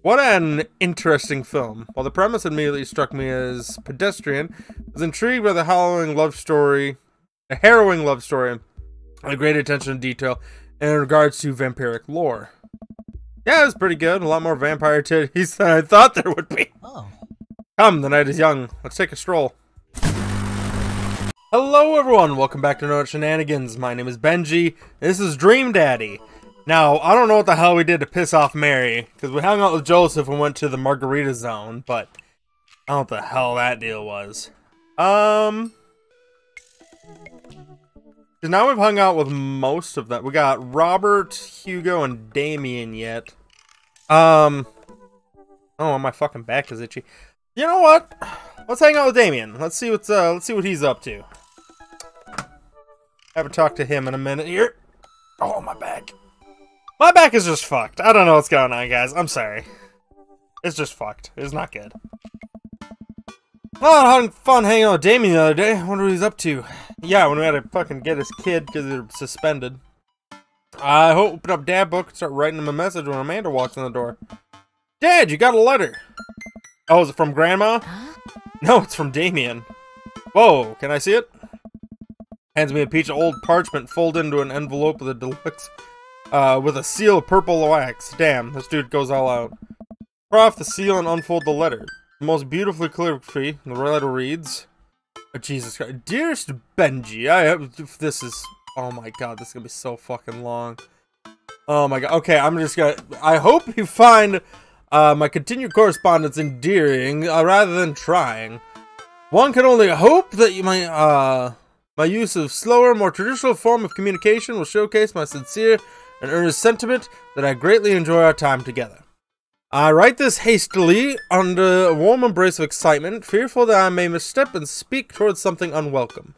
What an interesting film. While the premise immediately struck me as pedestrian, I was intrigued by the harrowing love story, and a great attention to detail in regards to vampiric lore. Yeah, it was pretty good. A lot more vampire titties than I thought there would be. Oh. Come, the night is young. Let's take a stroll. Hello everyone, welcome back to another Shenanigans. My name is Benji, and this is Dream Daddy. Now, I don't know what the hell we did to piss off Mary, because we hung out with Joseph and went to the Margarita Zone, but I don't know what the hell that deal was. Because now we've hung out with most of them. We got Robert, Hugo, and Damien yet. Oh, my fucking back is itchy. You know what? Let's hang out with Damien. Let's see what he's up to. I haven't talked to him in a minute here. Oh, my back. My back is just fucked. I don't know what's going on, guys. I'm sorry. It's just fucked. It's not good. Oh, I had fun hanging out with Damien the other day. I wonder what he's up to. Yeah, when we had to fucking get his kid because they're suspended. I open up Dad book and start writing him a message when Amanda walks in the door. Dad, you got a letter. Oh, is it from Grandma? No, it's from Damien. Whoa, can I see it? Hands me a piece of old parchment folded into an envelope with a deluxe, with a seal of purple wax. Damn, this dude goes all out. Tear off the seal and unfold the letter. The most beautifully calligraphy. The letter reads, oh, Jesus Christ. Dearest Benji, this is, oh my god, this is gonna be so fucking long. Oh my god, okay, I hope you find my continued correspondence endearing, rather than trying. One can only hope that my use of slower, more traditional form of communication will showcase my sincere and earnest sentiment that I greatly enjoy our time together. I write this hastily, under a warm embrace of excitement, fearful that I may misstep and speak towards something unwelcome.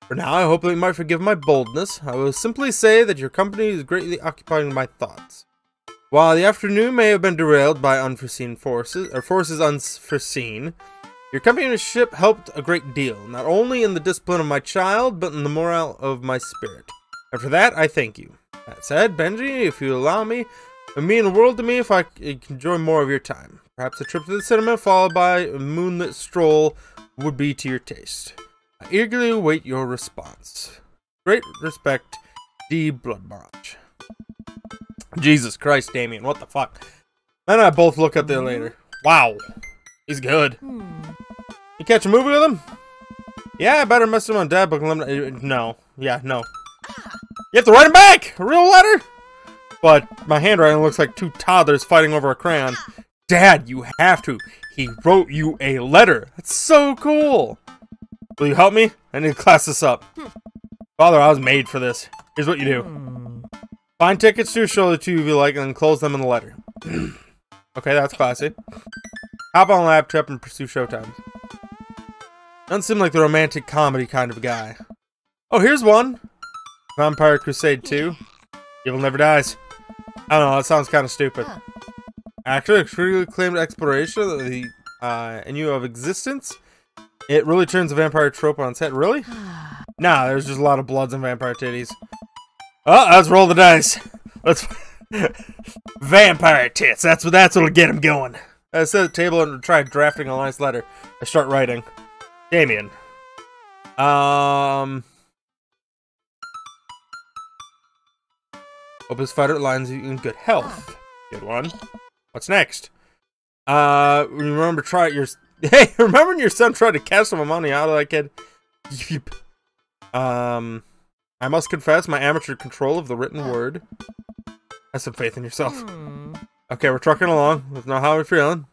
For now, I hope that you might forgive my boldness. I will simply say that your company is greatly occupying my thoughts. While the afternoon may have been derailed by unforeseen forces, or forces unforeseen, your companionship helped a great deal, not only in the discipline of my child, but in the morale of my spirit. And for that, I thank you. That said, Benji, if you allow me, it would mean the world to me if I could enjoy more of your time. Perhaps a trip to the cinema, followed by a moonlit stroll, would be to your taste. I eagerly await your response. Great respect, D. Bloodmarch. Jesus Christ, Damien, what the fuck? Man and I both look up there later. Wow, he's good. You catch a movie with him? Yeah, I better mess him on Dad book. No. Yeah, no. You have to write him back! A real letter? But my handwriting looks like two toddlers fighting over a crayon. Dad, you have to. He wrote you a letter. That's so cool. Will you help me? I need to class this up. Father, I was made for this. Here's what you do. Find tickets to a show that you like and then close them in the letter. Okay, that's classy. Hop on a laptop and pursue showtimes. Doesn't seem like the romantic comedy kind of guy. Oh, here's one. Vampire Crusade 2. Evil Never Dies. I don't know, that sounds kind of stupid. Actually, a critically acclaimed exploration of the ennui of existence. It really turns the vampire trope on its head. Really? Nah, there's just a lot of bloods and vampire titties. Oh, let's roll the dice. Let's vampire tits. That's what'll get him going. I sit at the table and try drafting a nice letter. I start writing. Damien. Hope his fighter lines in good health. Good one. What's next? Remember Hey, remember when your son tried to cash some money out of that kid? I must confess my amateur control of the written word. Have some faith in yourself. Okay, we're trucking along. Let's know how we're feeling.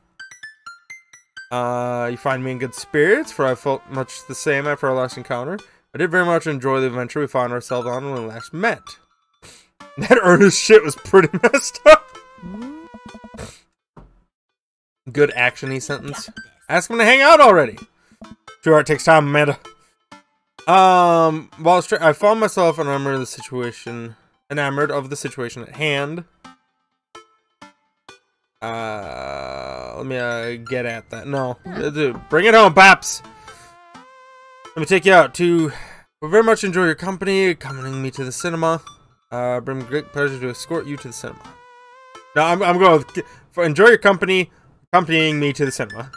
You find me in good spirits, for I felt much the same after our last encounter. I did very much enjoy the adventure we found ourselves on when we last met. That earnest shit was pretty messed up. Good action-y sentence. Ask him to hang out already. Sure, it takes time, Amanda. While I found myself enamored of the situation at hand. Let me get at that. No, bring it home, Paps. Let me take you out to. We very much enjoy your company, accompanying me to the cinema. Bring me great pleasure to escort you to the cinema. No, I'm going with enjoy your company, accompanying me to the cinema.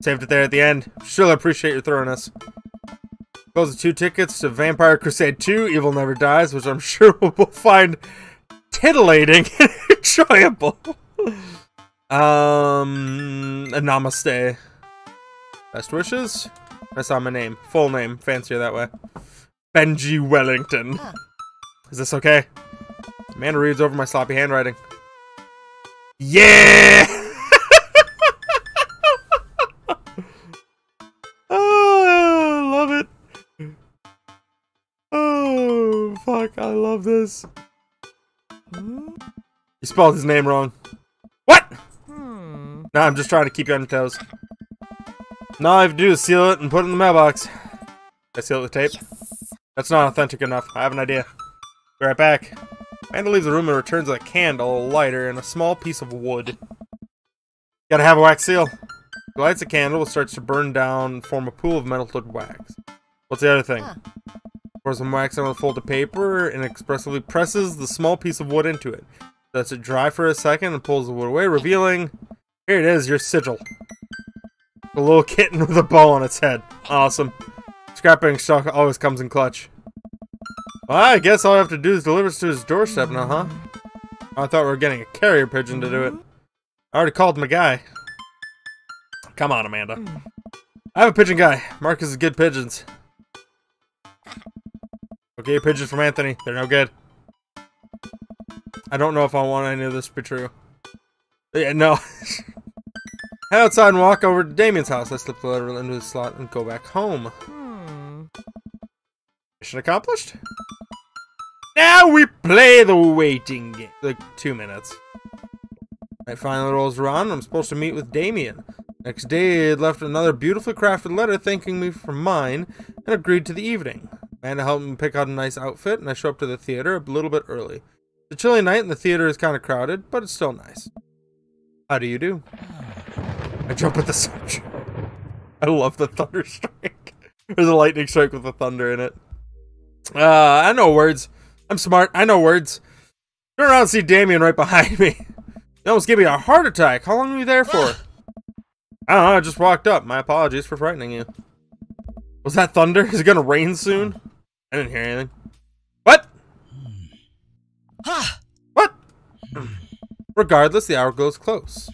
Saved it there at the end. Sure appreciate your thoroughness. Goes with 2 tickets to Vampire Crusade 2, Evil Never Dies, which I'm sure we'll both find titillating and enjoyable. A namaste. Best wishes? I saw my name. Full name. Fancier that way. Benji Wellington. Is this okay? Amanda reads over my sloppy handwriting. Yeah! Oh, I love it. Oh, fuck. I love this. You spelled his name wrong. What? No, I'm just trying to keep you on your toes. Now all I have to do is seal it and put it in the mailbox. I seal it with tape? Yes. That's not authentic enough. I have an idea. Be right back. Amanda leaves the room and returns with a candle, a lighter, and a small piece of wood. Gotta have a wax seal. She lights a candle, it starts to burn down and form a pool of melted wax. What's the other thing? Pours some wax on a folded paper and expressively presses the small piece of wood into it. Lets it dry for a second and pulls the wood away, revealing... Here it is, your sigil. A little kitten with a bow on its head. Awesome. Scrapping stock always comes in clutch. Well, I guess all I have to do is deliver it to his doorstep now, huh? I thought we were getting a carrier pigeon to do it. I already called my guy. Come on, Amanda. I have a pigeon guy. Marcus is good pigeons. Okay, pigeons from Anthony. They're no good. I don't know if I want any of this to be true. Yeah, no. Head outside and walk over to Damien's house. I slip the letter into the slot and go back home. Mission accomplished? Now we play the waiting game. Like 2 minutes. Night finally rolls around and I'm supposed to meet with Damien. Next day, he had left another beautifully crafted letter thanking me for mine and agreed to the evening. Amanda helped me pick out a nice outfit and I show up to the theater a little bit early. It's a chilly night and the theater is kind of crowded, but it's still nice. How do you do? I jump at the subject. I love the thunder strike. There's a lightning strike with the thunder in it. I know words. I'm smart. I know words. Turn around and see Damien right behind me. You almost gave me a heart attack. How long were you there for? I don't know. I just walked up. My apologies for frightening you. Was that thunder? Is it gonna rain soon? I didn't hear anything. What? What? Regardless, the hour grows close.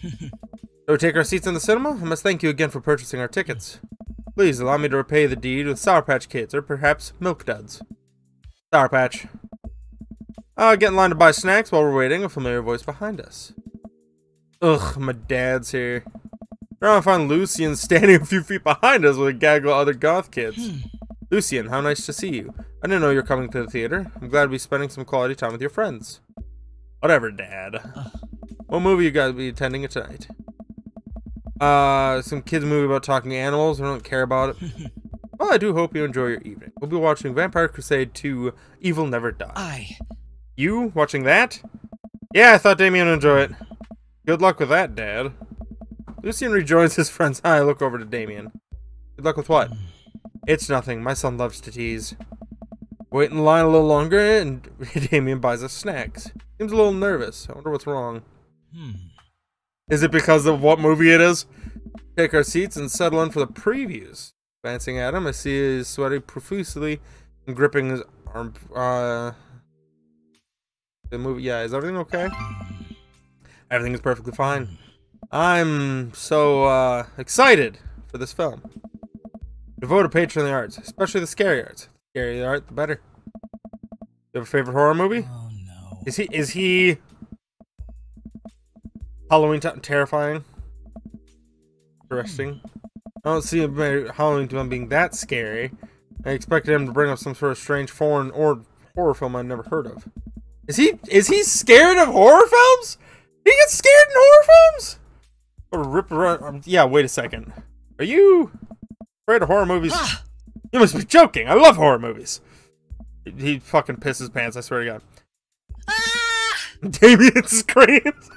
So we take our seats in the cinema? I must thank you again for purchasing our tickets. Please allow me to repay the deed with Sour Patch Kids, or perhaps Milk Duds. Sour Patch. Get in line to buy snacks while we're waiting, a familiar voice behind us. Ugh, my dad's here. Now I find Lucian standing a few feet behind us with a gaggle of other goth kids. Lucian, how nice to see you. I didn't know you were coming to the theater. I'm glad to be spending some quality time with your friends. Whatever, Dad. What movie you guys be attending tonight? Some kids movie about talking animals. I don't care about it. Well, I do hope you enjoy your evening. We'll be watching Vampire Crusade 2, Evil Never Dies. You? Watching that? Yeah, I thought Damien would enjoy it. Good luck with that, Dad. Lucian rejoins his friend's eye. I look over to Damien. Good luck with what? It's nothing. My son loves to tease. Wait in line a little longer, and Damien buys us snacks. Seems a little nervous. I wonder what's wrong. Is it because of what movie it is? Take our seats and settle in for the previews. Glancing at him, I see he's sweating profusely and gripping his arm. The movie, yeah, is everything okay? Everything is perfectly fine. I'm so excited for this film. Devoted patron of the arts, especially the scary arts. The scarier the art, the better. You have a favorite horror movie? Oh no. Is he Halloween terrifying? Interesting. I don't see Halloween to him being that scary. I expected him to bring up some sort of strange foreign or horror film I've never heard of. Is he scared of horror films? He gets scared in horror films? Or rip around? Yeah, wait a second. Are you afraid of horror movies? You must be joking. I love horror movies. He fucking pisses pants, I swear to God. Damien screams.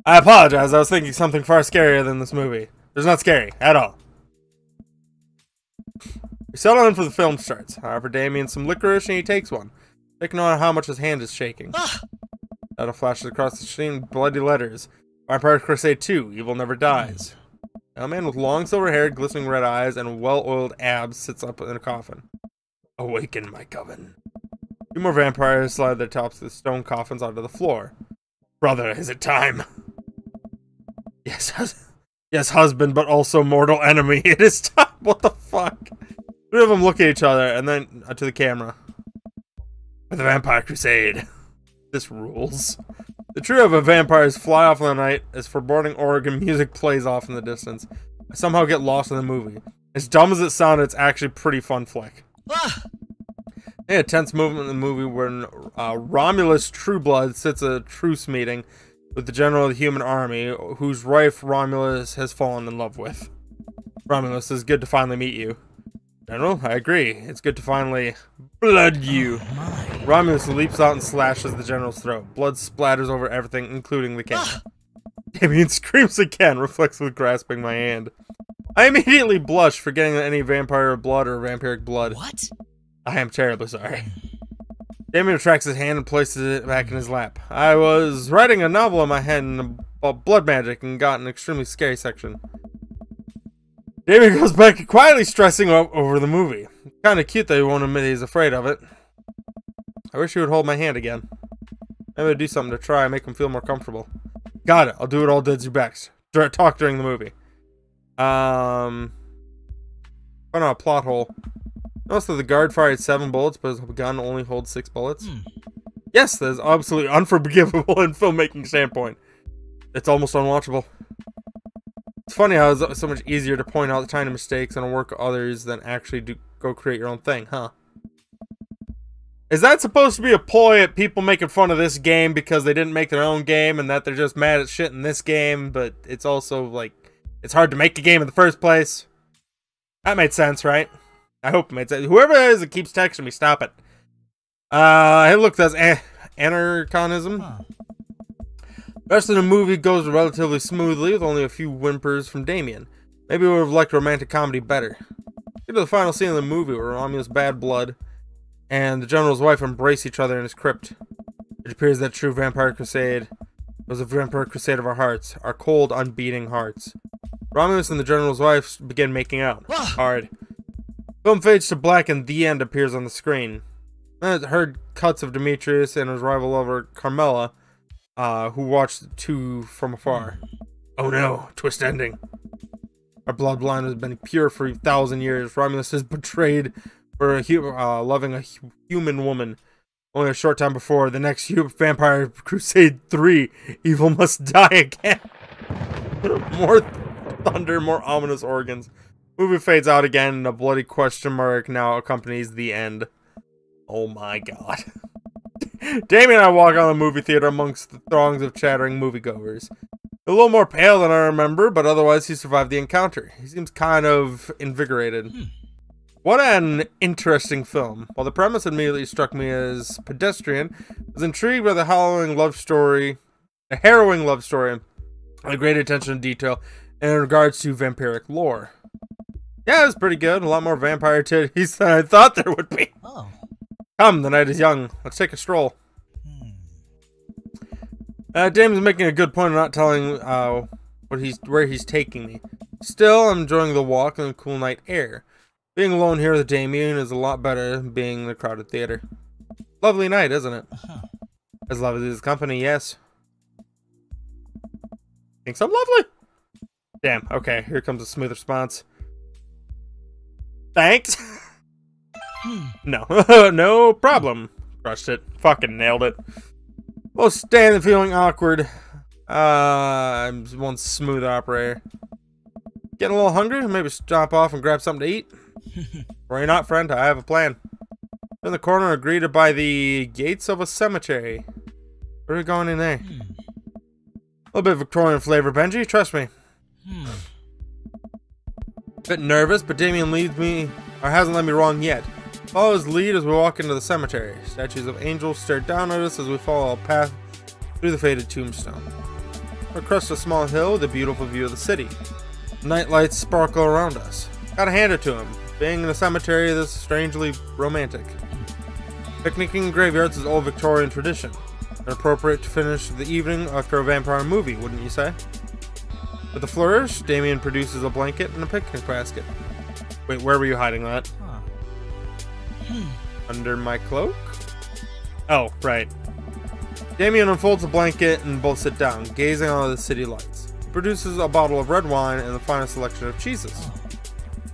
I apologize. I was thinking something far scarier than this movie. It's not scary at all. We settle in for the film starts. However, Damien some licorice and he takes one. Taking on how much his hand is shaking. Shadow flashes across the screen, bloody letters. Vampire Crusade 2, Evil Never Dies. A man with long silver hair, glistening red eyes, and well-oiled abs sits up in a coffin. Awaken, my coven. Two more vampires slide their tops of the stone coffins onto the floor. Brother, is it time? Yes, husband, but also mortal enemy. It is time. What the fuck? Three of them look at each other, and then to the camera. For the Vampire Crusade. This rules. The trio of vampires fly off in the night as foreboding Oregon music plays off in the distance. I somehow get lost in the movie. As dumb as it sounded, it's actually a pretty fun flick. A tense movement in the movie when Romulus Trueblood sits at a truce meeting with the general of the human army, whose wife Romulus has fallen in love with. Romulus, it's good to finally meet you. General, I agree. It's good to finally blood you. Oh, Romulus leaps out and slashes the general's throat. Blood splatters over everything, including the camera. Damien screams again, reflexively grasping my hand. I immediately blush, forgetting that any vampire blood or vampiric blood. What? I am terribly sorry. Damien retracts his hand and places it back in his lap. I was writing a novel in my head about blood magic and got an extremely scary section. Damien goes back to quietly stressing over the movie. Kinda cute that he won't admit he's afraid of it. I wish he would hold my hand again. Maybe I'd do something to try and make him feel more comfortable. Got it. I'll do what all dids you best. Talk during the movie. Found a plot hole. Notice that the guard fired 7 bullets, but his gun only holds 6 bullets. Yes, that is absolutely unforgivable in filmmaking standpoint. It's almost unwatchable. It's funny how it's so much easier to point out the tiny mistakes and work others than actually go create your own thing, huh? Is that supposed to be a ploy at people making fun of this game because they didn't make their own game and that they're just mad at shit in this game, but it's also like, it's hard to make a game in the first place? That made sense, right? I hope it made sense. Whoever it is that keeps texting me, stop it. Hey, look, that's anarchonism. Huh. The rest of the movie goes relatively smoothly with only a few whimpers from Damien. Maybe we would have liked romantic comedy better. Get to the final scene of the movie where Romulus Bad Blood and the general's wife embrace each other in his crypt. It appears that true Vampire Crusade was a Vampire Crusade of our hearts, our cold, unbeating hearts. Romulus and the general's wife begin making out. Hard. Film fades to black and the end appears on the screen. Then I heard cuts of Demetrius and his rival lover Carmela, who watched the two from afar. Oh no, twist ending. Our bloodline has been pure for 1,000 years. Romulus is betrayed for loving a human woman. Only a short time before, the next Vampire Crusade 3, evil must die again. More thunder, more ominous organs. Movie fades out again, and a bloody question mark now accompanies the end. Oh my god. Damien and I walk out of the movie theater amongst the throngs of chattering moviegoers. A little more pale than I remember, but otherwise he survived the encounter. He seems kind of invigorated. What an interesting film. While the premise immediately struck me as pedestrian, I was intrigued by the harrowing love story, and a great attention to detail in regards to vampiric lore. Yeah, it was pretty good. A lot more vampire titties than I thought there would be. Oh. Come, the night is young. Let's take a stroll. Damon's making a good point of not telling where he's taking me. Still, I'm enjoying the walk and the cool night air. Being alone here with Damien is a lot better than being in the crowded theater. Lovely night, isn't it? As lovely as company, yes. Think so lovely? Damn, okay, here comes a smooth response. Thanks. No, no problem. Crushed it. Fucking nailed it. Well, standing feeling awkward. I'm one smooth operator. Getting a little hungry? Maybe stop off and grab something to eat? Worry not, friend. I have a plan. In the corner, greeted by the gates of a cemetery. Where are we going in there? A little bit of Victorian flavor, Benji. Trust me. Bit nervous, but Damien leads me, or hasn't led me wrong yet. Follow his lead as we walk into the cemetery. Statues of angels stare down at us as we follow a path through the faded tombstone. We're across a small hill with a beautiful view of the city. Night lights sparkle around us. Gotta hand it to him. Being in a cemetery is strangely romantic. Picnicking in graveyards is old Victorian tradition. Appropriate to finish the evening after a vampire movie, wouldn't you say? With a flourish, Damien produces a blanket and a picnic basket. Wait, where were you hiding that? Under my cloak? Oh, right. Damien unfolds a blanket and both sit down, gazing on the city lights. He produces a bottle of red wine and the finest selection of cheeses.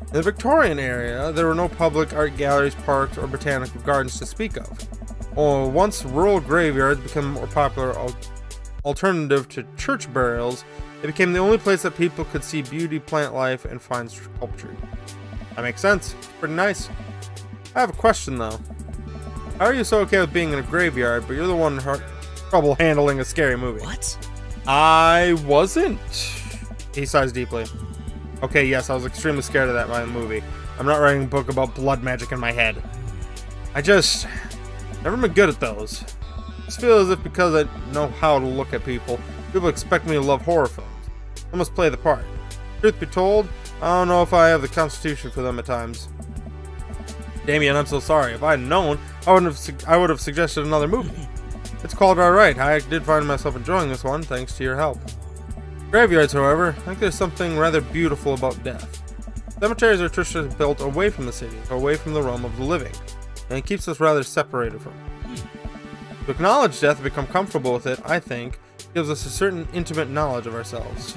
In the Victorian area, there were no public art galleries, parks, or botanical gardens to speak of. Once rural graveyards became a more popular alternative to church burials, it became the only place that people could see beauty, plant life, and fine sculpture. That makes sense. It's pretty nice. I have a question though. How are you so okay with being in a graveyard, but you're the one having trouble handling a scary movie? What? I wasn't. He sighs deeply. Okay, yes, I was extremely scared of that movie. I'm not writing a book about blood magic in my head. I just never been good at those. I just feel as if because I know how to look at people expect me to love horror films. I must play the part. Truth be told, I don't know if I have the constitution for them at times. Damien, I'm so sorry. If I had known, I would have suggested another movie. It's called alright. I did find myself enjoying this one, thanks to your help. Graveyards, however, I think there's something rather beautiful about death. Cemeteries are traditionally built away from the city, away from the realm of the living, and it keeps us rather separated from it. To acknowledge death and become comfortable with it, I think, gives us a certain intimate knowledge of ourselves.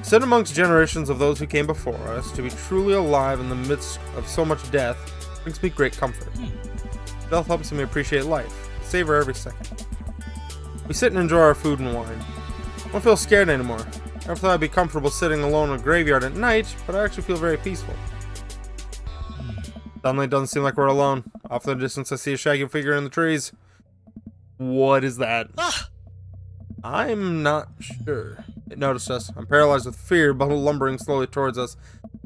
Sit amongst generations of those who came before us, to be truly alive in the midst of so much death brings me great comfort. Death helps me appreciate life, savor every second. We sit and enjoy our food and wine. I don't feel scared anymore. I never thought I'd be comfortable sitting alone in a graveyard at night, but I actually feel very peaceful. Suddenly it doesn't seem like we're alone. Off in the distance I see a shaggy figure in the trees. What is that? I'm not sure. It noticed us. I'm paralyzed with fear, but lumbering slowly towards us.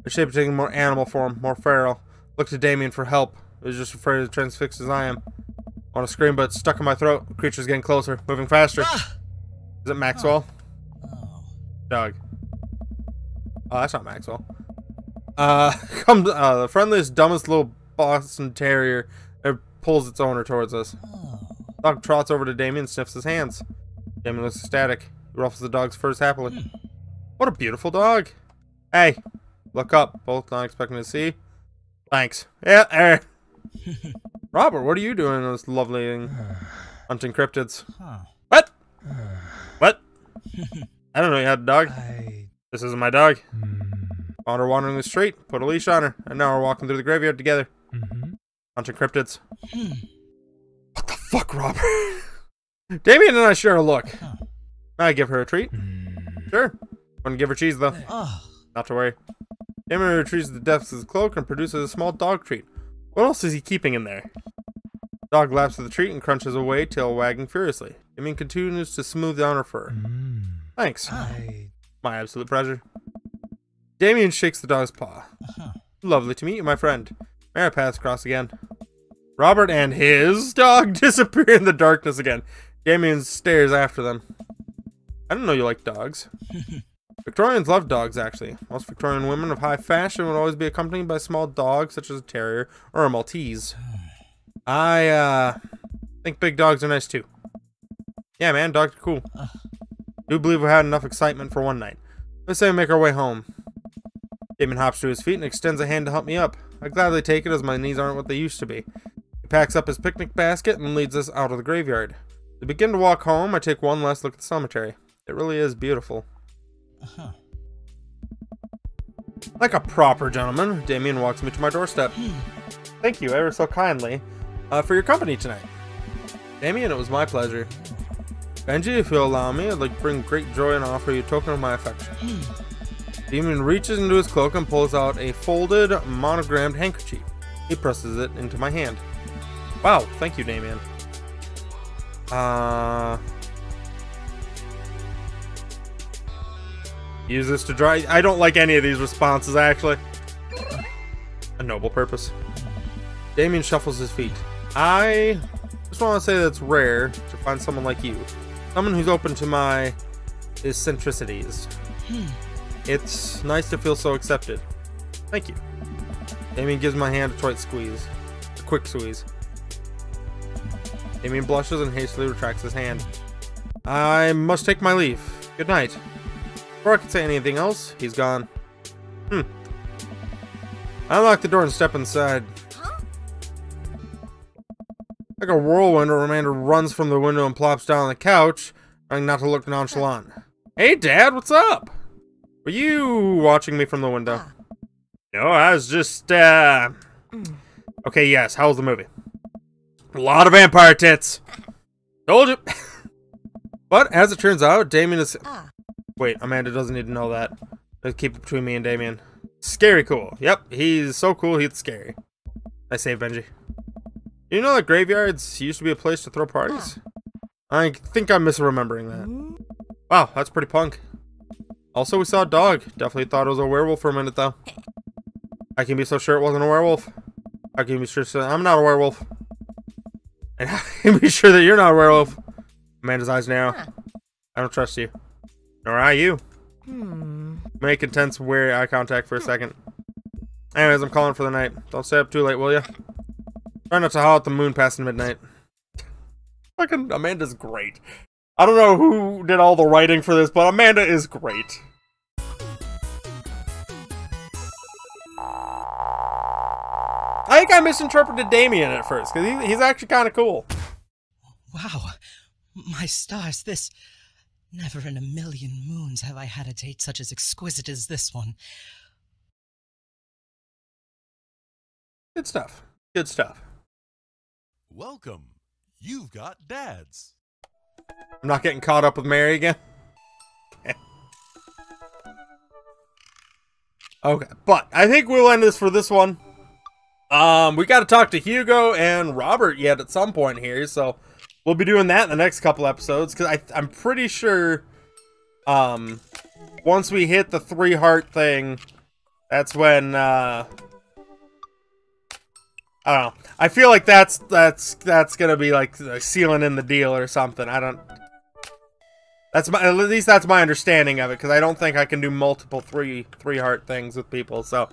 The shape taking more animal form, more feral. Look to Damien for help. He was just afraid of transfixed as I am. I want to scream, but it's stuck in my throat. The creature's getting closer, moving faster. Is it Maxwell? Dog. Oh, that's not Maxwell. The friendliest, dumbest little Boston Terrier that pulls its owner towards us. Dog trots over to Damien and sniffs his hands. Damien looks ecstatic. He ruffles the dog's furs happily. What a beautiful dog. Hey, look up. Both not expecting to see. Thanks. Yeah, there. Robert, what are you doing in this lovely hunting cryptids? What? What? I don't know you had a dog. This isn't my dog. Found her wandering the street, put a leash on her, and now we're walking through the graveyard together. Hunting cryptids. What the fuck, Robert? Damien and I share a look. I give her a treat. Sure. Wouldn't give her cheese, though. Not to worry. Damien retrieves the depths of his cloak and produces a small dog treat. What else is he keeping in there? Dog laps at the treat and crunches away, tail wagging furiously. Damien continues to smooth down her fur. Thanks. My absolute pleasure. Damien shakes the dog's paw. Lovely to meet you, my friend. May our paths cross again. Robert and his dog disappear in the darkness again. Damien stares after them. I didn't know you liked dogs. Victorians love dogs, actually. Most Victorian women of high fashion would always be accompanied by small dogs, such as a terrier or a Maltese. I think big dogs are nice, too. Yeah, man, dogs are cool. Do believe we had enough excitement for one night. Let's say we make our way home. Damien hops to his feet and extends a hand to help me up. I gladly take it as my knees aren't what they used to be. He packs up his picnic basket and leads us out of the graveyard. As we begin to walk home, I take one last look at the cemetery. It really is beautiful. Like a proper gentleman, Damien walks me to my doorstep. Thank you ever so kindly for your company tonight. Damien, it was my pleasure. Benji, if you'll allow me, I'd like to bring great joy and offer you a token of my affection. Damien reaches into his cloak and pulls out a folded, monogrammed handkerchief. He presses it into my hand. Wow, thank you, Damien. Use this to dry. I don't like any of these responses, actually. A noble purpose. Damien shuffles his feet. I just want to say that it's rare to find someone like you. Someone who's open to my eccentricities. It's nice to feel so accepted. Thank you. Damien gives my hand a tight squeeze. A quick squeeze. Damien blushes and hastily retracts his hand. I must take my leave. Good night. Before I can say anything else, he's gone. I unlock the door and step inside. Like a whirlwind, Amanda runs from the window and plops down on the couch, trying not to look nonchalant. Hey, Dad, what's up? Were you watching me from the window? No, I was just, Okay, yes, how was the movie? A lot of vampire tits. Told you. But, as it turns out, Damien is... Wait, Amanda doesn't need to know that. Let's keep it between me and Damien. Scary cool. Yep, he's so cool, he's scary. I saved Benji. You know that graveyards used to be a place to throw parties? I think I'm misremembering that. Wow, that's pretty punk. Also, we saw a dog. Definitely thought it was a werewolf for a minute, though. I can be so sure it wasn't a werewolf. I can be sure I'm not a werewolf. And I can be sure that you're not a werewolf. Amanda's eyes narrow. I don't trust you. Nor I you. Make intense, wary eye contact for a second. Anyways, I'm calling for the night. Don't stay up too late, will ya? Try not to howl at the moon past midnight. Fucking Amanda's great. I don't know who did all the writing for this, but Amanda is great. I think I misinterpreted Damien at first, because he's actually kind of cool. Wow. My stars, this... Never in a million moons have I had a date such as exquisite as this one. Good stuff. Good stuff. Welcome. You've got dads. I'm not getting caught up with Mary again. Okay, but I think we'll end this for this one. We got to talk to Hugo and Robert yet at some point here, so we'll be doing that in the next couple episodes, because I'm pretty sure once we hit the 3 heart thing, that's when I don't know. I feel like that's gonna be like sealing in the deal or something. I don't. At least that's my understanding of it, because I don't think I can do multiple three heart things with people. So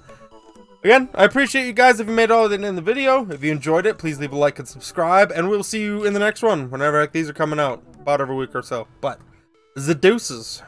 again, I appreciate you guys if you made all of it in the video. If you enjoyed it, please leave a like and subscribe, and we'll see you in the next one whenever these are coming out, about every week or so. But the deuces.